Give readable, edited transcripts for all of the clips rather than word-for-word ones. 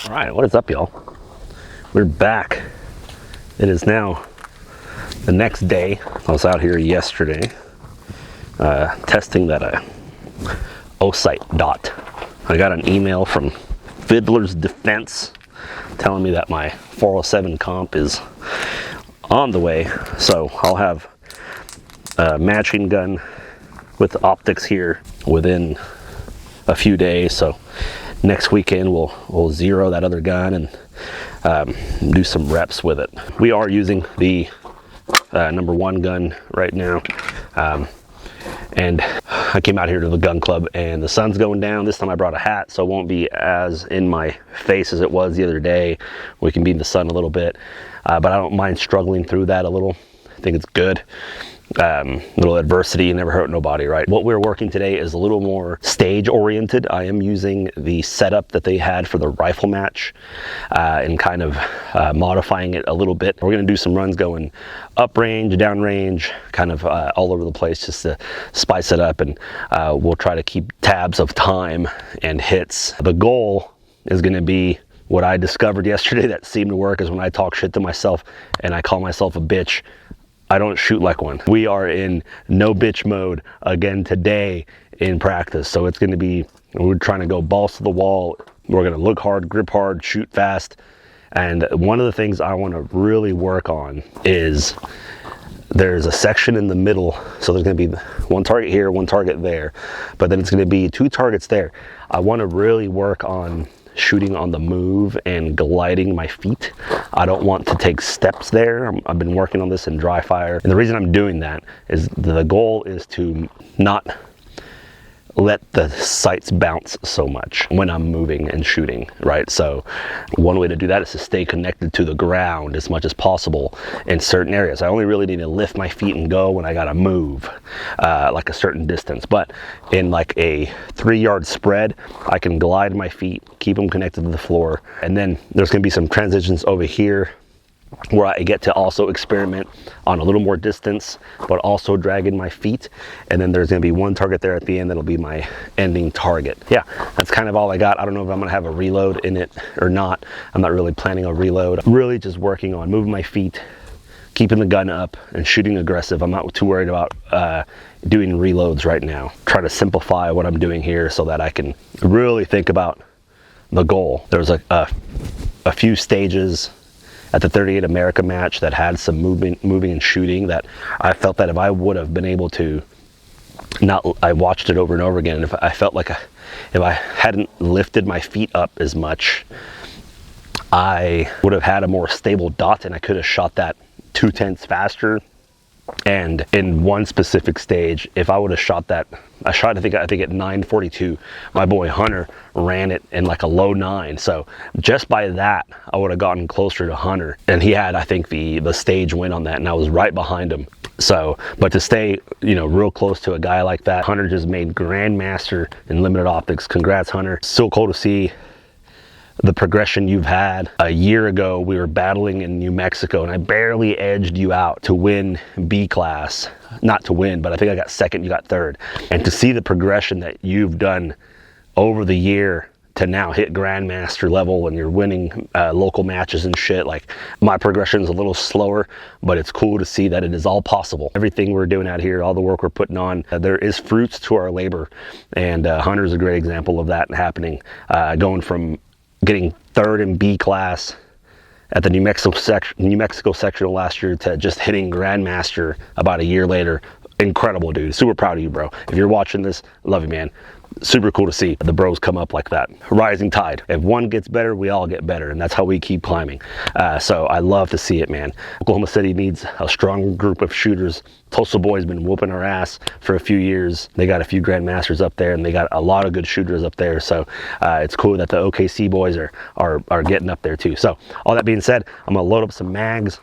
All right, what is up, y'all? We're back. It is now the next day. I was out here yesterday testing that O-Sight dot. I got an email from Fiddler's Defense telling me that my 407 comp is on the way, so I'll have a matching gun with optics here within a few days. So next weekend we'll zero that other gun and do some reps with it. We are using the number one gun right now, and I came out here to the gun club and the sun's going down. This time I brought a hat so it won't be as in my face as it was the other day. We can be in the sun a little bit, but I don't mind struggling through that a little. I think it's good. Little adversity never hurt nobody, right? What we're working today is a little more stage oriented. I am using the setup that they had for the rifle match and kind of modifying it a little bit. We're going to do some runs going up range, down range, kind of all over the place just to spice it up, and we'll try to keep tabs of time and hits. The goal is going to be what I discovered yesterday that seemed to work, is when I talk shit to myself and I call myself a bitch, I don't shoot like one. We are in no bitch mode again today in practice. So it's going to be, we're trying to go balls to the wall. We're going to look hard, grip hard, shoot fast. And one of the things I want to really work on is there's a section in the middle. So there's going to be one target here, one target there, but then it's going to be two targets there. I want to really work on shooting on the move and gliding my feet. I don't want to take steps there. I've been working on this in dry fire, and the reason I'm doing that is the goal is to not let the sights bounce so much when I'm moving and shooting, right? So one way to do that is to stay connected to the ground as much as possible in certain areas. I only really need to lift my feet and go when I gotta move like a certain distance, but in like a 3-yard spread, I can glide my feet, keep them connected to the floor, and then there's gonna be some transitions over here where I get to also experiment on a little more distance, but also dragging my feet. And then there's gonna be one target there at the end that'll be my ending target. Yeah, that's kind of all I got. I don't know if I'm gonna have a reload in it or not. I'm not really planning a reload. I'm really just working on moving my feet, keeping the gun up, and shooting aggressive. I'm not too worried about doing reloads right now. Try to simplify what I'm doing here so that I can really think about the goal. There's a few stages at the 38 America match that had some moving and shooting that I felt that if I would have been able to I watched it over and over again, and if I felt like if I hadn't lifted my feet up as much, I would have had a more stable dot and I could have shot that 2/10 faster. And in one specific stage, if I would have shot that, I think at 9:42, my boy Hunter ran it in like a low 9. So just by that, I would have gotten closer to Hunter, and he had, I think, the stage win on that, and I was right behind him. So, but to stay, real close to a guy like that, Hunter just made Grandmaster in limited optics. Congrats, Hunter. So cool to see the progression you've had. A year ago, we were battling in New Mexico, and I barely edged you out to win B class. Not to win, but I think I got second, you got third. And to see the progression that you've done over the year to now hit Grandmaster level, and you're winning local matches and shit, like, my progression is a little slower, but it's cool to see that it is all possible. Everything we're doing out here, all the work we're putting on, there is fruits to our labor, and Hunter's a great example of that happening. Going from getting third in B class at the New Mexico sectional last year to just hitting Grandmaster about a year later. Incredible, dude. Super proud of you, bro. If you're watching this, love you, man. Super cool to see the bros come up like that. Rising tide. If one gets better, we all get better, and that's how we keep climbing. So I love to see it, man. Oklahoma City needs a strong group of shooters. Tulsa boys been whooping our ass for a few years. They got a few Grandmasters up there, and they got a lot of good shooters up there. So it's cool that the OKC boys are getting up there too. So all that being said, I'm gonna load up some mags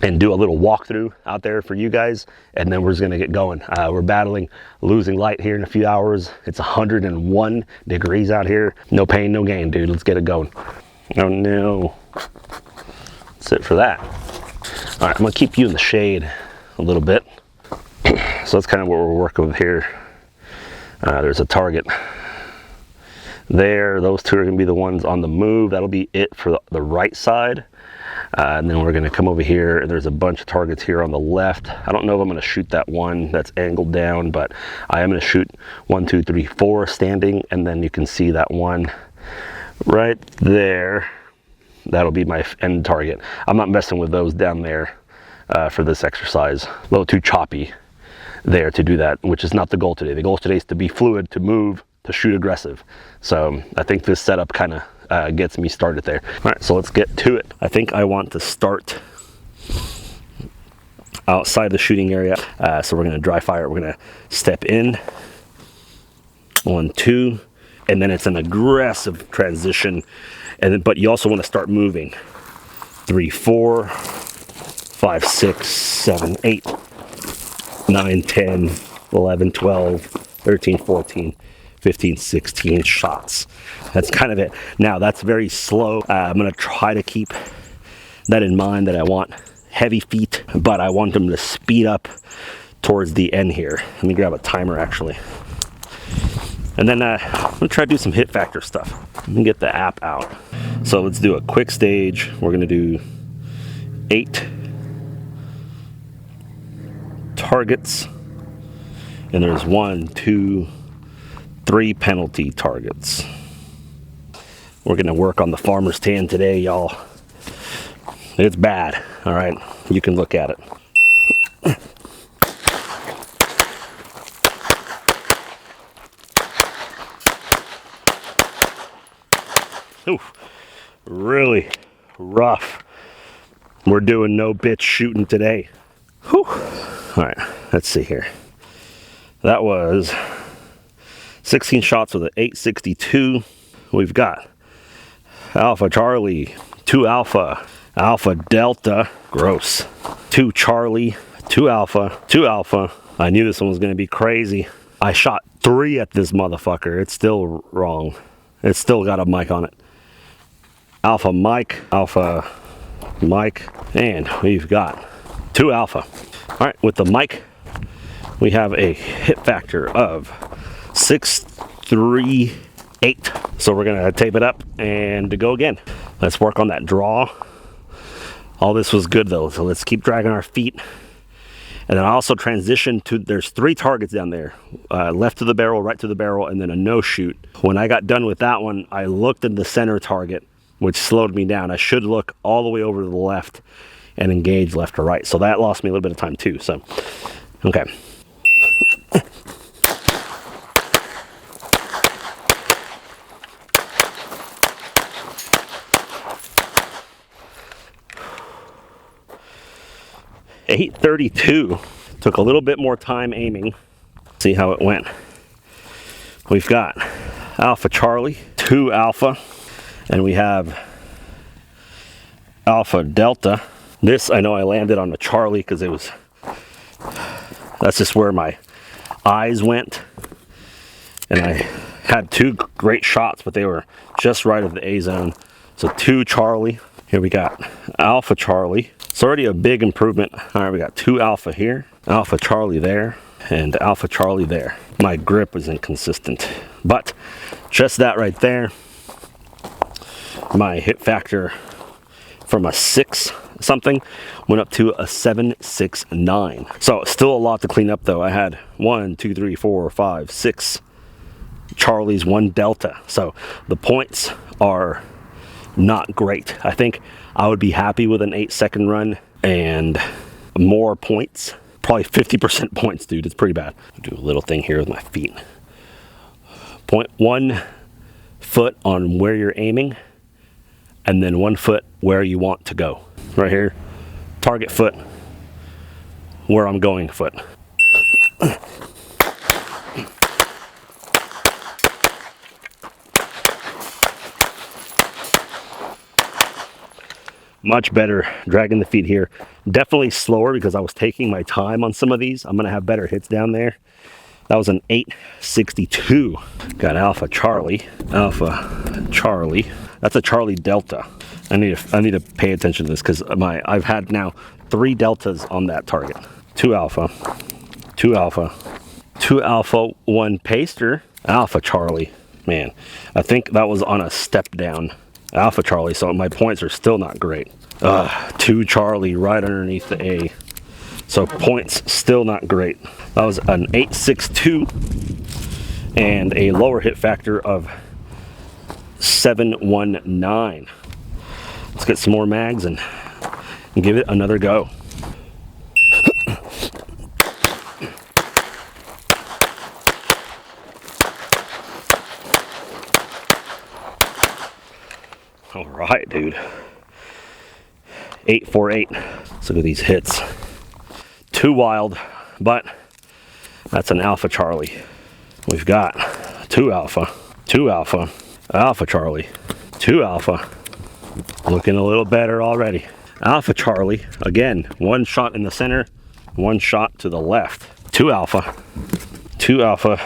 and do a little walkthrough out there for you guys, and then we're just gonna get going. We're battling losing light here in a few hours. It's 101 degrees out here. No pain, no gain, dude. Let's get it going. Oh no. That's it for that. All right, I'm gonna keep you in the shade a little bit. So that's kind of what we're working with here. There's a target there. Those two are going to be the ones on the move. That'll be it for the right side. And then we're going to come over here, and there's a bunch of targets here on the left. I don't know if I'm going to shoot that one that's angled down, but I am going to shoot 1, 2, 3, 4 standing, and then you can see that one right there. That'll be my end target. I'm not messing with those down there for this exercise. A little too choppy there to do that, which is not the goal today. The goal today is to be fluid, to move, to shoot aggressive. So I think this setup kind of gets me started there. All right, so let's get to it. I think I want to start outside the shooting area. So we're gonna dry fire. We're gonna step in, 1, 2, and then it's an aggressive transition. And then, but you also want to start moving. 3, 4, 5, 6, 7, 8, 9, 10, 11, 12, 13, 14, 15, 16 shots. That's kind of it. Now that's very slow. I'm going to try to keep that in mind, that I want heavy feet, but I want them to speed up towards the end here. Let me grab a timer actually. And then I'm gonna try to do some hit factor stuff. Let me get the app out. So let's do a quick stage. We're gonna do 8 targets. And there's 1, 2, 3 penalty targets. We're gonna work on the farmer's tan today, y'all. It's bad, all right? You can look at it. Ooh, really rough. We're doing no bitch shooting today. Whew. All right, let's see here. That was 16 shots with an 862. We've got Alpha Charlie, 2 Alpha, Alpha Delta, gross, 2 Charlie, 2 Alpha, 2 Alpha. I knew this one was gonna be crazy. I shot 3 at this motherfucker. It's still wrong. It's still got a mic on it. Alpha Mike, and we've got 2 Alpha. All right, with the mic, we have a hit factor of 638. So we're gonna tape it up and to go again. Let's work on that draw. All this was good though, so let's keep dragging our feet. And then I also transitioned to, there's 3 targets down there. Left to the barrel, right to the barrel, and then a no shoot. When I got done with that one, I looked at the center target, which slowed me down. I should look all the way over to the left and engage left to right. So that lost me a little bit of time too. So, okay. .832. Took a little bit more time aiming. See how it went. We've got Alpha Charlie, 2 Alpha, and we have Alpha Delta. This, I know I landed on the Charlie because it was, that's just where my eyes went. And I had 2 great shots, but they were just right of the A zone. So 2 Charlie. Here we got Alpha Charlie. It's already a big improvement. All right, we got 2 Alpha here, Alpha Charlie there, and Alpha Charlie there. My grip was inconsistent, but just that right there, my hit factor from a 6 something went up to a 769. So still a lot to clean up though. I had 1, 2, 3, 4, 5, 6 Charlies, 1 Delta. So the points are not great. I think I would be happy with an 8-second run and more points. Probably 50% points, dude. It's pretty bad. I'll do a little thing here with my feet. Point 1 foot on where you're aiming, and then 1 foot where you want to go. Right here, target foot, where I'm going foot. Much better dragging the feet here. Definitely slower because I was taking my time on some of these. I'm gonna have better hits down there. That was an 862. Got Alpha Charlie. That's a Charlie Delta. I need to pay attention to this because I've had now 3 Deltas on that target. 2 Alpha, 2 Alpha, 2 Alpha, 1 Paster, Alpha Charlie, Man, I think that was on a step down Alpha Charlie, so my points are still not great. 2 Charlie right underneath the A. So points still not great. That was an 8.62 and a lower hit factor of 719. Let's get some more mags and give it another go. All right, dude. 848. Let's look at these hits. 2 wild, but that's an Alpha Charlie. We've got 2 alpha, 2 alpha, Alpha Charlie, 2 alpha. Looking a little better already. Alpha Charlie, again, 1 shot in the center, 1 shot to the left. 2 alpha, 2 alpha.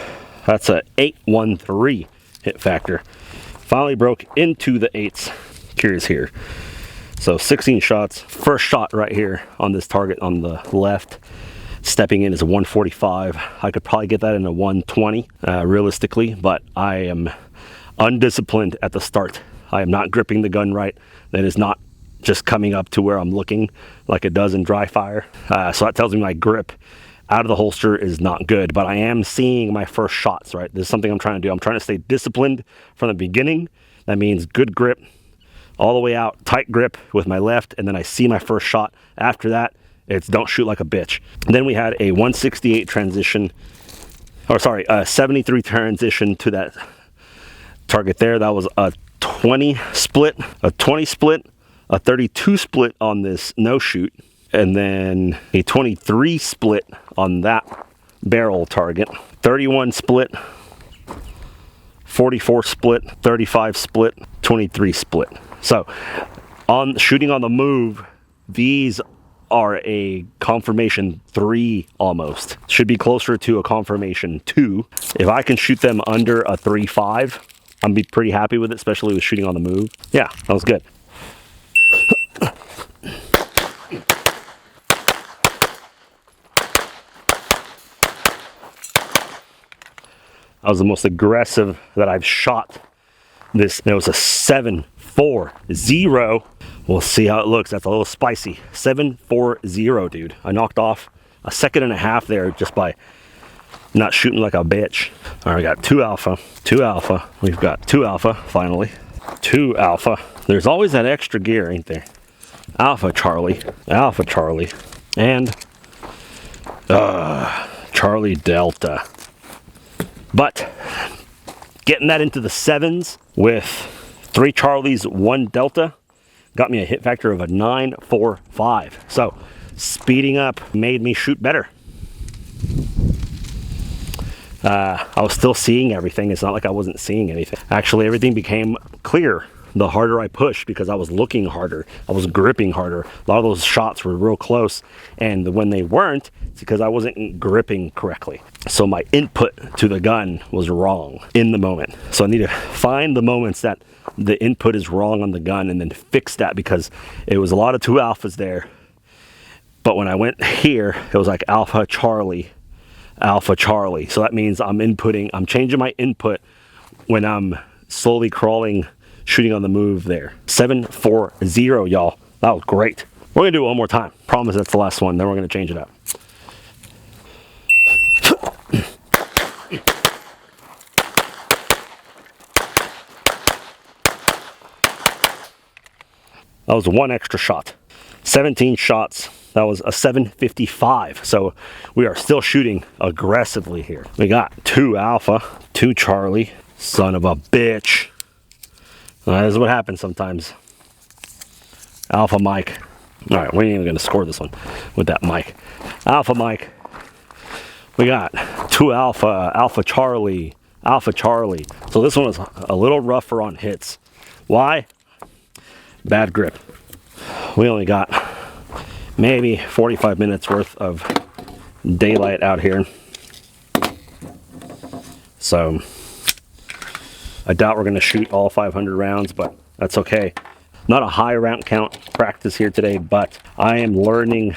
That's a 813 hit factor. Finally broke into the 8s. Curious here. So 16 shots. First shot right here on this target on the left. Stepping in is a 145. I could probably get that in a 120 realistically, but I am undisciplined at the start. I am not gripping the gun right. That is not just coming up to where I'm looking like it does in dry fire. So that tells me my grip out of the holster is not good, but I am seeing my first shots, right? This is something I'm trying to do. I'm trying to stay disciplined from the beginning. That means good grip all the way out, tight grip with my left, and then I see my first shot. After that, it's don't shoot like a bitch. And then we had a 168 transition, or sorry, a 73 transition to that target there. That was a 20 split, a 20 split, a 32 split on this no shoot, and then a 23 split on that barrel target, 31 split, 44 split, 35 split, 23 split. So on shooting on the move, these are a confirmation 3 almost. Should be closer to a confirmation 2. If I can shoot them under a 3.5, I'm be pretty happy with it, especially with shooting on the move. Yeah, that was good. That was the most aggressive that I've shot. This, it was a 7.40. We'll see how it looks. That's a little spicy. 7.40, dude. I knocked off a 1.5 seconds there just by not shooting like a bitch. All right, we got 2 alpha, 2 alpha. We've got 2 alpha, finally. 2 alpha. There's always that extra gear, ain't there? Alpha Charlie, and Charlie Delta. But getting that into the 7s with 3 Charlies, 1 Delta got me a hit factor of a 9.45. So speeding up made me shoot better. I was still seeing everything. It's not like I wasn't seeing anything. Actually, everything became clear the harder I pushed because I was looking harder. I was gripping harder. A lot of those shots were real close. And when they weren't, it's because I wasn't gripping correctly. So my input to the gun was wrong in the moment. So I need to find the moments that the input is wrong on the gun and then fix that, because it was a lot of 2 alphas there. But when I went here, it was like Alpha Charlie. So that means I'm changing my input when I'm slowly crawling, shooting on the move there. 7.40, y'all. That was great. We're gonna do it one more time. Promise that's the last one, then we're gonna change it up. That was 1 extra shot. 17 shots. That was a 7.55. So we are still shooting aggressively here. We got 2 alpha, 2 Charlie. Son of a bitch. This is what happens sometimes. Alpha Mike. All right, we ain't even gonna score this one with that Mike. Alpha Mike. We got 2 alpha, Alpha Charlie. So this one was a little rougher on hits. Why? Bad grip. We only got maybe 45 minutes worth of daylight out here. So I doubt we're going to shoot all 500 rounds, but that's okay. Not a high round count practice here today, but I am learning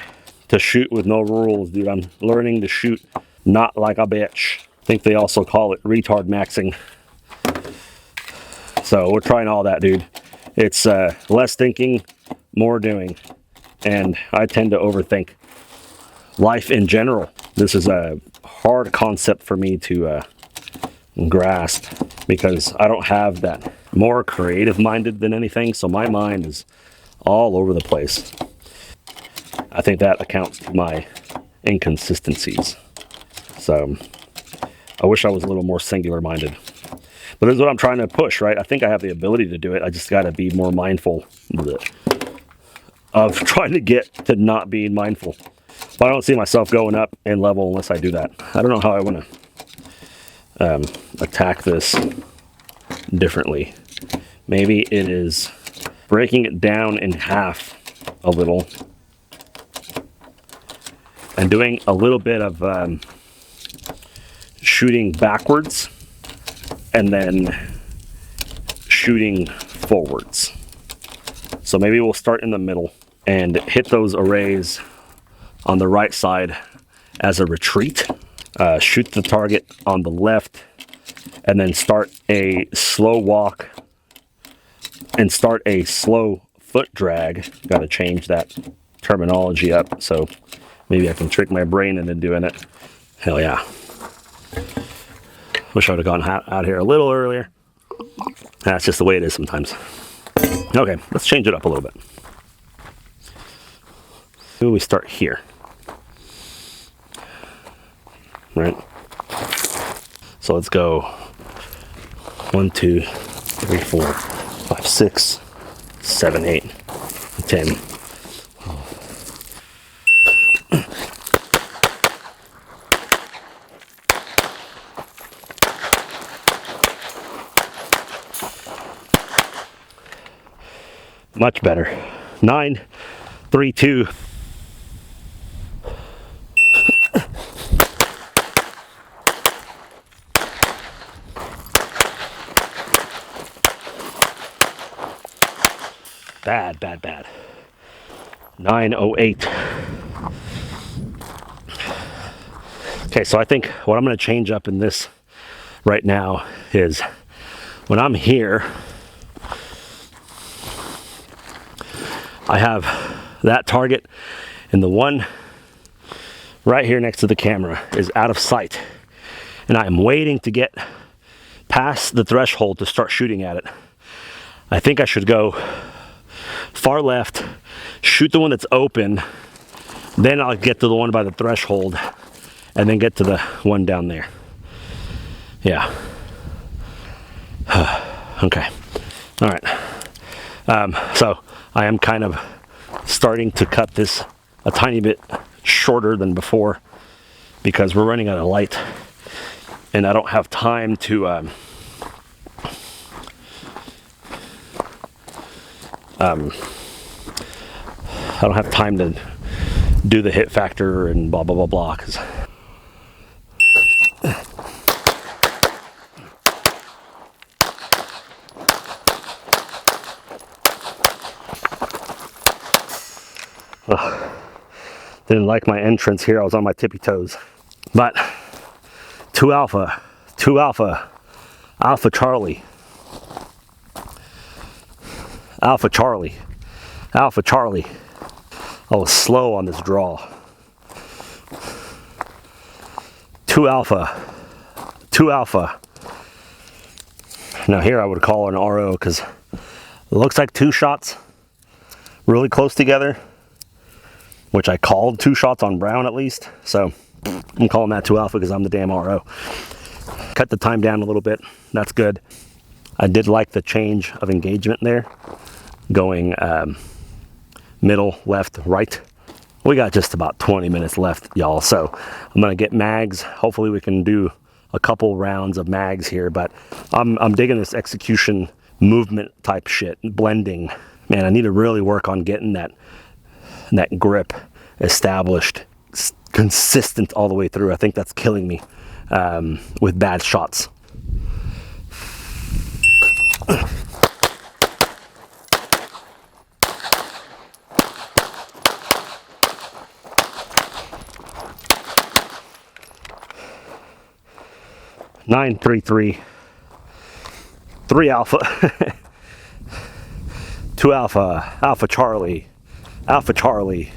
to shoot with no rules, dude. I'm learning to shoot not like a bitch. I think they also call it retard maxing. So we're trying all that, dude. It's less thinking, more doing. And I tend to overthink life in general. This is a hard concept for me to grasp because I don't have that. More creative minded than anything, so my mind is all over the place. I think that accounts to my inconsistencies. So I wish I was a little more singular minded. But this is what I'm trying to push, right? I think I have the ability to do it. I just got to be more mindful of trying to get to not being mindful. But I don't see myself going up in level unless I do that. I don't know how I want to attack this differently. Maybe it is breaking it down in half a little and doing a little bit of shooting backwards and then shooting forwards. So maybe we'll start in the middle and hit those arrays on the right side as a retreat. Shoot the target on the left and then start a slow walk and start a slow foot drag. Got to change that terminology up so maybe I can trick my brain into doing it. Hell yeah. Wish I would have gone out here a little earlier. That's just the way it is sometimes. Okay, let's change it up a little bit. Maybe we start here. Right? So let's go 1, 2, 3, 4, 5, 6, 7, 8, 10. Much better. 9, 3, 2. Bad. 908. Okay, so I think what I'm going to change up in this right now is when I'm here, I have that target, and the one right here next to the camera is out of sight. And I'm waiting to get past the threshold to start shooting at it. I think I should go far left, shoot the one that's open, then I'll get to the one by the threshold, and then get to the one down there. Yeah. Okay. All right. So I am kind of starting to cut this a tiny bit shorter than before because we're running out of light and I don't have time to do the hit factor and blah blah blah blah. Cause didn't like my entrance here. I was on my tippy toes. But 2 Alpha, Alpha Charlie. I was slow on this draw. 2 Alpha. Now here I would call an RO because it looks like 2 shots really close together, which I called 2 shots on Brown at least. So I'm calling that 2 Alpha because I'm the damn RO. Cut the time down a little bit. That's good. I did like the change of engagement there, going middle, left, right. We got just about 20 minutes left, y'all. So I'm gonna get mags. Hopefully we can do a couple rounds of mags here, but I'm digging this execution movement type shit, blending. Man, I need to really work on getting that grip established, consistent all the way through. I think that's killing me with bad shots. Nine, 3, 3, 3 Alpha, 2 Alpha, Alpha Charlie, Alpha Charlie,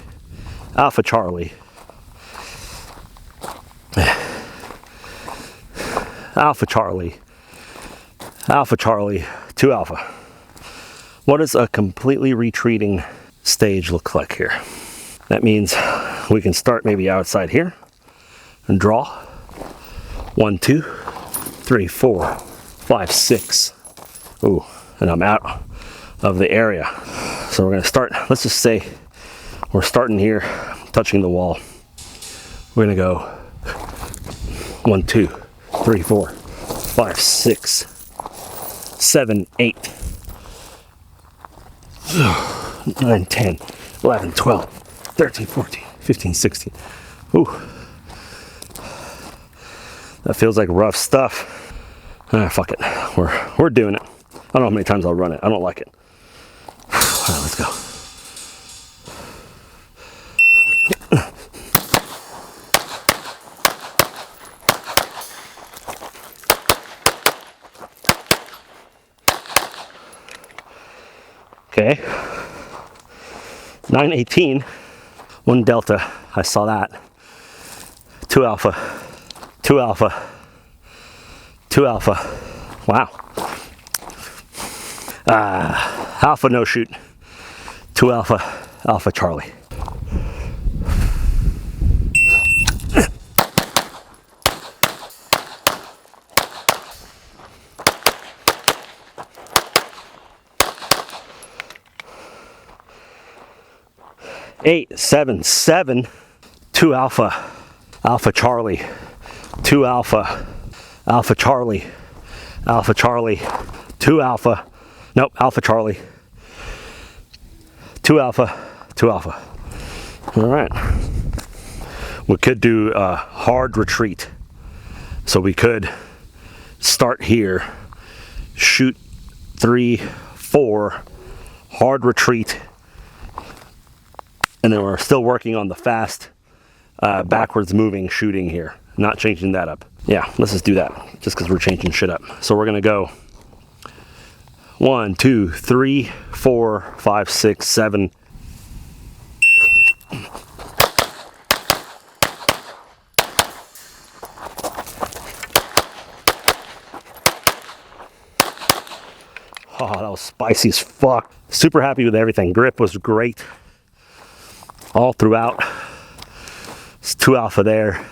Alpha Charlie, Alpha Charlie, Alpha Charlie, 2 Alpha. What does a completely retreating stage look like here? That means we can start maybe outside here and draw. 1, 2, 3, 4, 5, 6. Ooh, and I'm out of the area. So we're gonna start, let's just say we're starting here, touching the wall. We're gonna go 1, 2, 3, 4, 5, 6, 7, 8, 9, 10, 11, 12, 13, 14, 15, 16. Ooh. That feels like rough stuff. Fuck it. We're doing it. I don't know how many times I'll run it. I don't like it. All right, let's go. Okay. 918. 1 Delta. I saw that. 2 Alpha. 2 Alpha. 2 Alpha. Wow. Alpha no shoot. 2 Alpha. Alpha Charlie. Eight, 7, 7, 2 Alpha, Alpha Charlie, 2 Alpha, Alpha Charlie, Alpha Charlie, 2 Alpha, nope, Alpha Charlie, 2 Alpha, 2 Alpha. All right. We could do a hard retreat. So we could start here, shoot 3, 4, hard retreat, and then we're still working on the fast, backwards moving shooting here. Not changing that up. Yeah, let's just do that, just because we're changing shit up. So we're gonna go 1, 2, 3, 4, 5, 6, 7. Oh, that was spicy as fuck. Super happy with everything. Grip was great all throughout. It's 2 Alpha there,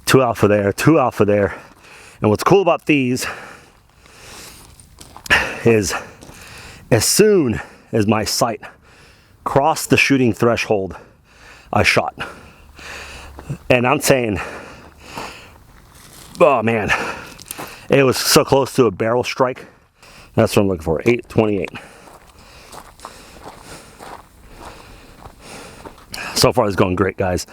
2 Alpha there, 2 Alpha there. And what's cool about these is as soon as my sight crossed the shooting threshold, I shot. And I'm saying, oh man, it was so close to a barrel strike. That's what I'm looking for, 828. So far it's going great, guys.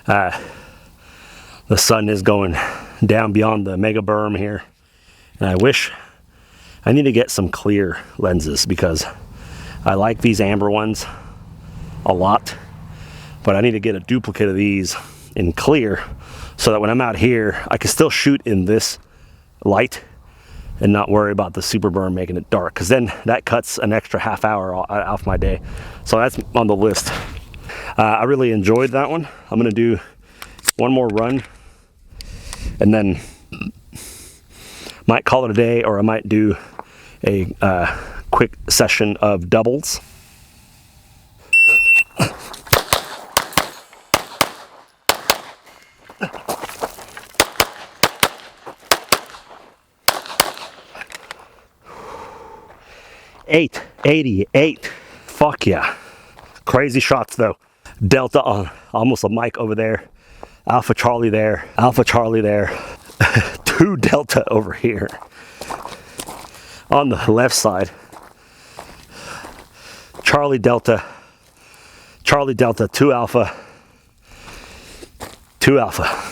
The sun is going down beyond the mega berm here. And I need to get some clear lenses because I like these amber ones a lot. But I need to get a duplicate of these in clear so that when I'm out here, I can still shoot in this light and not worry about the super berm making it dark, because then that cuts an extra half hour off my day. So that's on the list. I really enjoyed that one. I'm gonna do one more run and then might call it a day, or I might do a quick session of doubles. $888. Fuck yeah. Crazy shots though. Delta on almost a mic over there. Alpha Charlie there. Alpha Charlie there. 2 Delta over here. On the left side. Charlie Delta. Charlie Delta. 2 Alpha. 2 Alpha.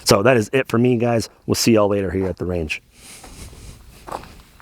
So that is it for me, guys. We'll see y'all later here at the range.